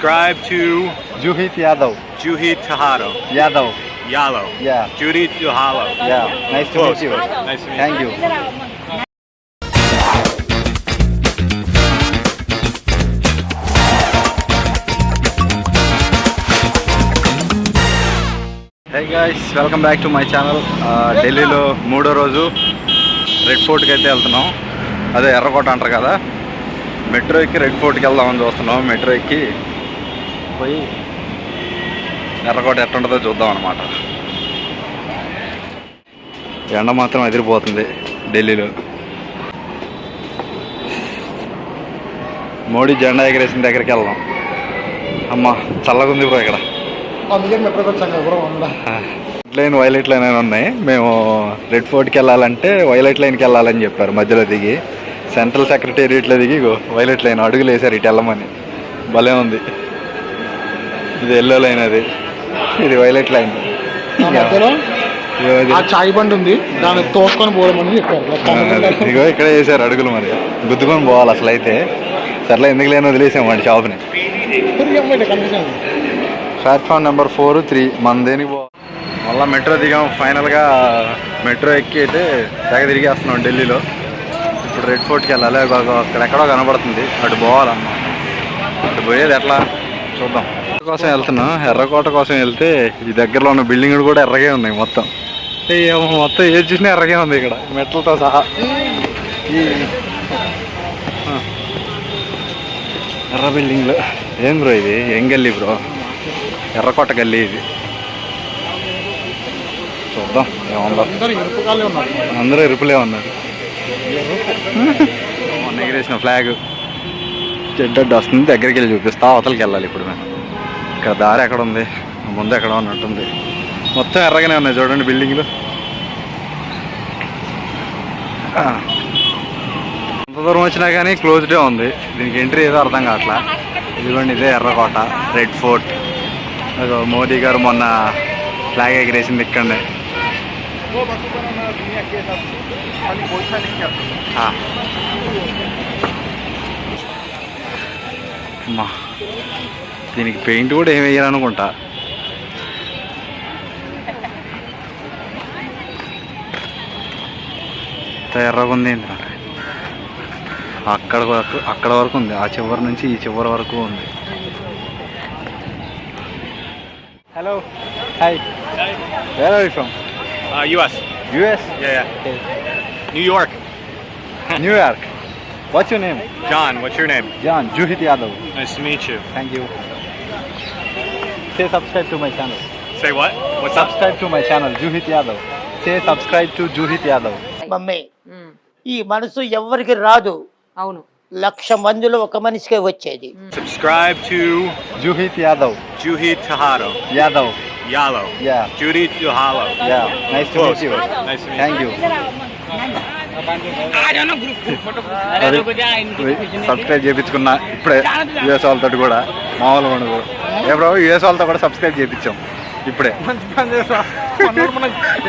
Subscribe to Juhit Yadav. Juhit Tejado. Yadav. Yalo. Yeah. Judy Tejado. Yeah. Nice to Close. meet you. Nice to meet Thank you. Hey guys, welcome back to my channel. ఢిల్లీలో మూడో రోజు red ఫోర్ట్కి అయితే వెళ్తున్నాం. అదే ఎర్రకోట అంటారు కదా. Metro ఎక్కి రెడ్ ఫోర్ట్కి వెళ్దామని చూస్తున్నాం. మెట్రో ఎక్కి పోయి ఎర్రకోట ఎట్టుంటుందో చూద్దాం అన్నమాట. ఎండ మాత్రం ఎదిరిపోతుంది ఢిల్లీలో. మోడీ జెండా ఎగరేసిన దగ్గరికి వెళ్దాం. అమ్మ చల్లగుంది బ్రో ఇక్కడ. లైన్ వైలెట్ లైన్ అని ఉన్నాయి. మేము రెడ్ ఫోర్ట్కి వెళ్ళాలంటే వైలెట్ లైన్కి వెళ్ళాలని చెప్పారు. మధ్యలో దిగి సెంట్రల్ సెక్రటేరియట్లో దిగి వైలెట్ లైన్ అడుగులు వేసారు ఇటు వెళ్ళమని. భలే ఉంది. ఇది ఎల్లో లైన్, అది ఇది వైలెట్ లైన్. చాయ్ బండి ఉంది, దాన్ని తోసుకొని పోవడం చెప్పారు. ఇగో ఇక్కడ వేసారు అడుగులు, మరి గుద్దుకొని పోవాలి అసలు. అయితే సర్లే ఎందుకు లేని వదిలేసాం వాడి షాప్ని. ప్లాట్ఫామ్ నెంబర్ 4, 3 మన దేనికి మళ్ళీ మెట్రో దిగాం. ఫైనల్గా మెట్రో ఎక్కి అయితే తెగ తిరిగేస్తున్నాం ఢిల్లీలో. ఇప్పుడు రెడ్ ఫోర్ట్కి వెళ్ళాలి. అక్కడెక్కడో కనబడుతుంది, అటు పోవాలమ్మా. అటు పోయేది ఎట్లా చూద్దాం. కోసం వెళ్తున్నాం. ఎర్రకోట కోసం వెళ్తే ఈ దగ్గరలో ఉన్న బిల్డింగ్లు కూడా ఎర్రగే ఉన్నాయి మొత్తం. మొత్తం ఏది చూసినా ఎర్రగే ఉంది ఇక్కడ, మెట్లతో సహా. ఈ ఎర్ర బిల్డింగ్లు ఏం బ్రో ఇది? ఏం గల్లీ బ్రో? ఎర్రకోట గల్లీ ఇది. చూద్దాం ఏముందో. అందరూ ఎరుపులే ఉన్నారు. మొన్న ఎగిరేసిన ఫ్లాగ్ చెడ్డడ్డు వస్తుంది. దగ్గరికి వెళ్ళి చూపిస్తా. అవతలకి వెళ్ళాలి ఇప్పుడు మేము. ఇక్కడ దారి ఎక్కడ ఉంది? ముందు ఎక్కడ ఉన్నట్టుంది. మొత్తం ఎర్రగానే ఉన్నాయి చూడండి బిల్డింగ్లు. ఎంత దూరం వచ్చినా కానీ క్లోజ్డే ఉంది. దీనికి ఎంట్రీ ఏదో అర్థం కావట్లా. ఇదిగోండి, ఇదే ఎర్రకోట రెడ్ ఫోర్ట్. మోదీ గారు మొన్న ఫ్లాగ్ ఎగిరేసింది ఇక్కడనే. అమ్మా, దీనికి పెయింట్ కూడా ఏమి వేయాలనుకుంటా. ఎర్రగా ఉంది. అక్కడ వరకు ఉంది. ఆ చివరి నుంచి ఈ చివరి వరకు ఉంది. Hello, hi. Where are you from? US. US? Yeah. New York. New York. What's your name? John, what's your name? John. Juhit Yadav. Nice to meet you. Thank you. Say subscribe to my channel. Say what? What's up? Subscribe to my channel, Juhit Yadav. Say subscribe to Juhit Yadav. Mummy, ఈ మనసు ఎవరికి రాదు. అవును, 1,00,000 మందిలో ఒక మనిషికే వచ్చేది. Subscribe to Juhit Yadav. Juhit Tejado. Yadav. Yalo. Yeah. Judy Tejado. Yeah. Nice to meet you. Nice to meet Thank you. Subscribe చేయించుకున్నా ఇప్పుడే. యూఎస్ వాళ్ళతో కూడా మామూలుగా ఉండదు. ఏ బ్రో, యూఎస్ వాళ్ళతో కూడా సబ్స్క్రైబ్ చేయించాం ఇప్పుడే.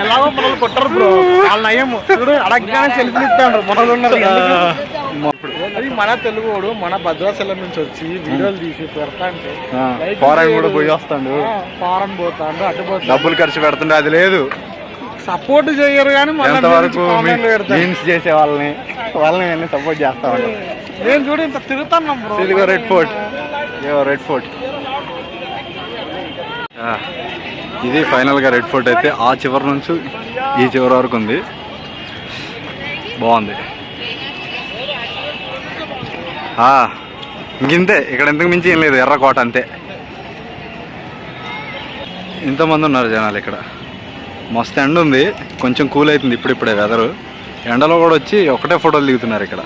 ఎలాగో మనల్ని కొట్టరు బ్రో, వాళ్ళ నయ్యము అడగగానే సెల్ఫీలు మనలు. అది మన తెలుగుడు మన భద్రాచలం నుంచి వచ్చి వీడియోలు తీసి పెడతా అంటే ఫారెన్ కూడా పోయి వస్తాడు. ఫారెన్ పోతాడు, అటు పోతాడు, డబ్బులు ఖర్చు పెడుతుండే. అది లేదు, సపోర్ట్ చేయరు. కానీ ఎంతవరకు మీన్స్ చేసే వాళ్ళని సపోర్ట్ చేస్తా ఉంటాం. నేను చూడు ఇంత తిరుగుతున్నాం బ్రో. ఇదిగో రెడ్ ఫోర్ట్. రెడ్ ఫోర్ట్ ఇది ఫైనల్గా రెడ్ ఫోర్ట్ అయితే ఆ చివరి నుంచి ఈ చివరి వరకు ఉంది. బాగుంది. ఇంతే, ఇక్కడ ఇంతకు మించి ఏం లేదు. ఎర్రకోట అంతే. ఇంతమంది ఉన్నారు జనాలు ఇక్కడ. మస్తు ఎండ ఉంది. కొంచెం కూల్ అవుతుంది ఇప్పుడిప్పుడే వెదరు. ఎండలో కూడా వచ్చి ఒకటే ఫోటోలు దిగుతున్నారు ఇక్కడ.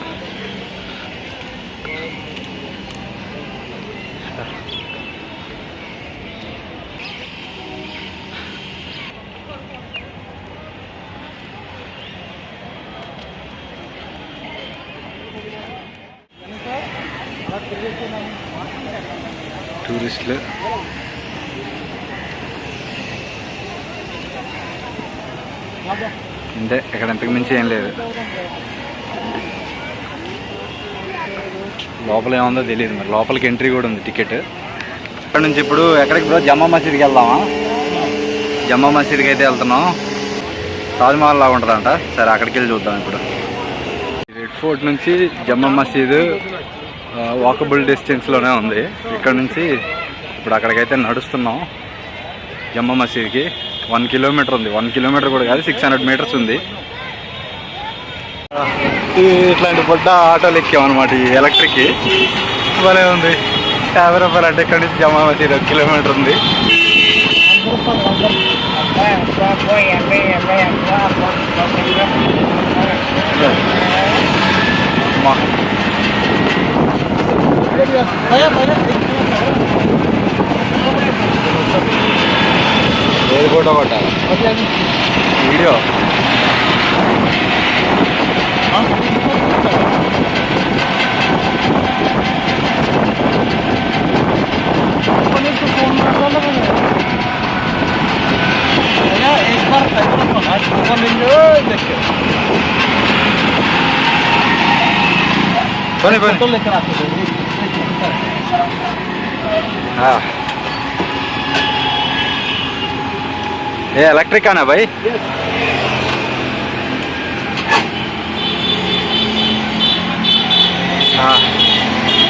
టూరిస్టులు ఇంతే, ఇక్కడ ఇంతకు మించి ఏం లేదు. లోపల ఏముందో తెలియదు. మరి లోపలికి ఎంట్రీ కూడా ఉంది, టికెట్. ఇక్కడ నుంచి ఇప్పుడు ఎక్కడికి బ్రో? జమ్మా మసీద్కి వెళ్దామా? జమ్మా మసీద్కి అయితే వెళ్తున్నాం. తాజ్మహల్ లాగా ఉంటుందంట. సరే అక్కడికి వెళ్ళి చూద్దాం. ఇప్పుడు రెడ్ ఫోర్ట్ నుంచి జమ్మా మసీద్ వాకబుల్ డిస్టెన్స్లోనే ఉంది. ఇక్కడ నుంచి ఇప్పుడు అక్కడికైతే నడుస్తున్నాం. జమ్మా మసీద్కి 1 కిలోమీటర్ ఉంది. 1 కిలోమీటర్ కూడా కాదు, 600 మీటర్స్ ఉంది. ఇట్లాంటి పొడ్డ ఆటోలు ఎక్కామన్నమాట. ఈ ఎలక్ట్రిక్కి భలే ఉంది. 50 రూపాయలు అంటే ఇక్కడ నుంచి జమ్మా మసీద్ 1 కిలోమీటర్ ఉంది. ఏది ఫోటో కొట్టాలి? వీడియో बने बने तो लेकर आते हैं। हाँ ये इलेक्ट्रिक का ना भाई?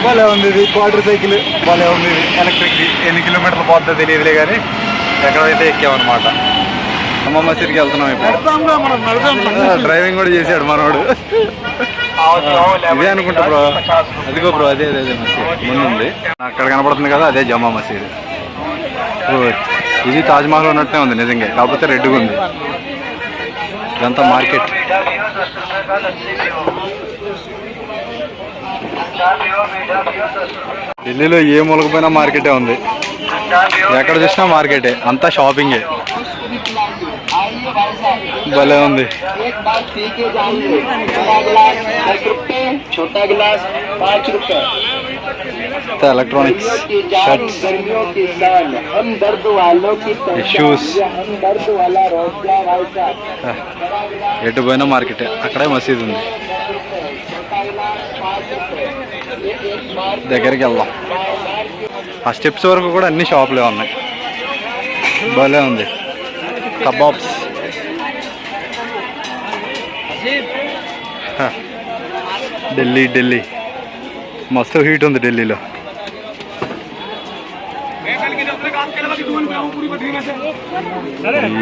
భలే ఉంది ఇది. క్వార్టర్ సైకిల్ భలే ఉంది ఇది. ఎలక్ట్రిక్ ఎన్ని కిలోమీటర్లు పోతుందో తెలియదులే కానీ ఎక్కడైతే ఎక్కామన్నమాట. జమ్మా మసీద్కి వెళ్తున్నాం ఇప్పుడు. డ్రైవింగ్ కూడా చేశాడు మనోడు. ఇదే అనుకుంటా బ్రో. అదిగో బ్రో, అదే అదే మసీద్ ముందుంది. అక్కడ కనపడుతుంది కదా, అదే జమ్మా మసీద్. ఇది తాజ్మహల్ ఉన్నట్టే ఉంది నిజంగా, కాకపోతే రెడ్గా ఉంది. ఇదంతా మార్కెట్. ఢిల్లీలో ఏ మూలకపోయినా మార్కెటే ఉంది. ఎక్కడ చూసినా మార్కెటే, అంతా షాపింగే. భలే ఉంది. ఎలక్ట్రానిక్స్, షర్ట్స్, షూస్, ఎటు పోయినా మార్కెటే. అక్కడే మసీద్ ఉంది. దగ్గరికి వెళ్దాం. ఆ స్టెప్స్ వరకు కూడా అన్ని షాపులే ఉన్నాయి. భలే ఉంది. కబాబ్స్, ఢిల్లీ ఢిల్లీ మస్తు హీట్ ఉంది ఢిల్లీలో.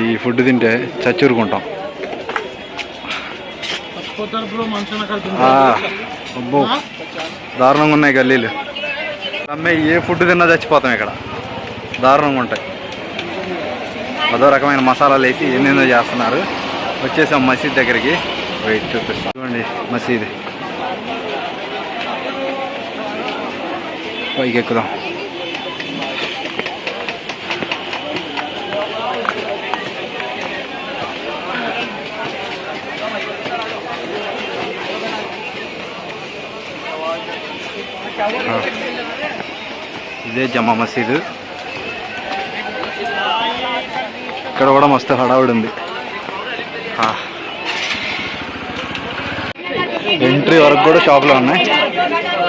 ఈ ఫుడ్ తింటే చచ్చూరుకుంటాం. అబ్బో దారుణంగా ఉన్నాయి గల్లీలు. అమ్మాయి ఏ ఫుడ్ తిన్నా చచ్చిపోతాం ఇక్కడ. దారుణంగా ఉంటాయి. అదో రకమైన మసాలాలు వేసి ఎన్నెన్నో చేస్తున్నారు. వచ్చేసాం మసీద్ దగ్గరికి. వెయిట్ చూపిస్తాం. చూడండి మసీద్. పైకి ఎక్కుదాం. ఇదే జమ్మా మసీదు. ఇక్కడ కూడా మస్తు హడావుడి ఉంది. ఎంట్రీ వరకు కూడా షాపులో ఉన్నాయి.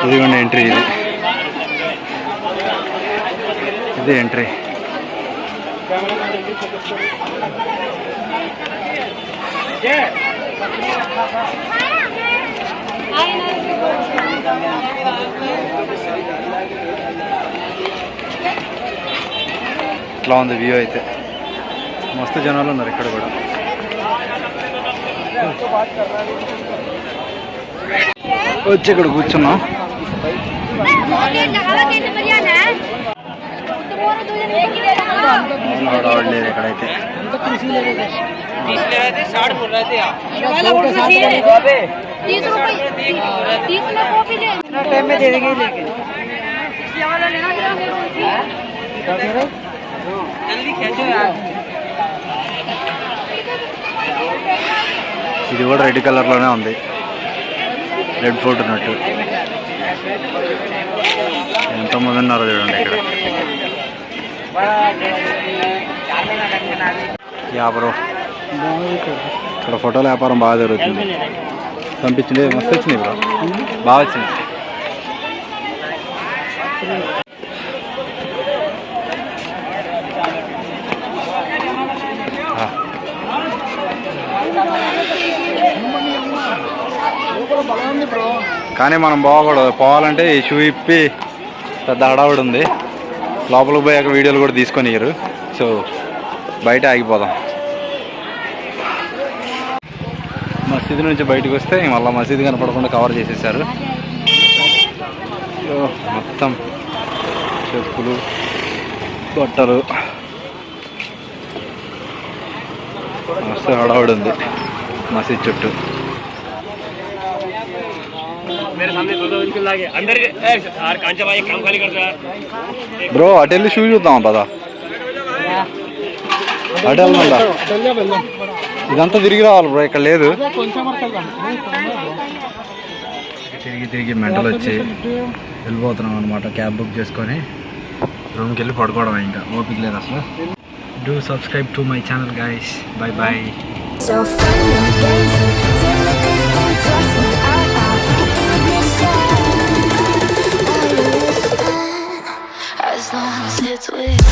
ఇదిగోండి ఎంట్రీ. ఇది ఎంట్రీ. ఇట్లా ఉంది వ్యూ అయితే. మస్తు జనాలు ఉన్నారు ఇక్కడ కూడా. వచ్చి ఇక్కడ కూర్చున్నాం. లేదు ఇక్కడైతే. ఇది కూడా రెడ్ కలర్లోనే ఉంది. రెడ్ ఫోర్ట్ ఉన్నట్టు. ఎంతమంది ఉన్నారో చూడండి ఇక్కడ. వ్యాపారం ఇక్కడ ఫోటోల వ్యాపారం బాగా జరుగుతుంది. పంపించింది మస్తు వచ్చినాయి బ్రో, బాగా వచ్చినాయి. కానీ మనం పోకూడదు. పోవాలంటే ఈ షూ ఇప్పి పెద్ద హడావుడి ఉంది. లోపలికి పోయాక వీడియోలు కూడా తీసుకొని ఇయ్యరు. సో బయట ఆగిపోదాం. మసీదు నుంచి బయటకు వస్తే మళ్ళీ మసీదు కనపడకుండా కవర్ చేసేసారు. మొత్తం చెప్పులు, బట్టలు, మస్తు హడావుడి ఉంది మసీద్ చుట్టూ. బ్రో అటు వెళ్ళి షూ చూద్దాం పదా. అటు వెళ్దా? ఇదంతా తిరిగి రావాలి బ్రో, ఇక్కడ లేదు. తిరిగి మెంటలు వచ్చి వెళ్ళిపోతున్నాం అనమాట. క్యాబ్ బుక్ చేసుకొని రూమ్కి వెళ్ళి పడుకోవడం. ఇంకా ఓపిక లేదు అసలు. Do subscribe to my channel guys. Bye bye. So fun and games till the distance drops me out. Ignition, I listen as long as it's with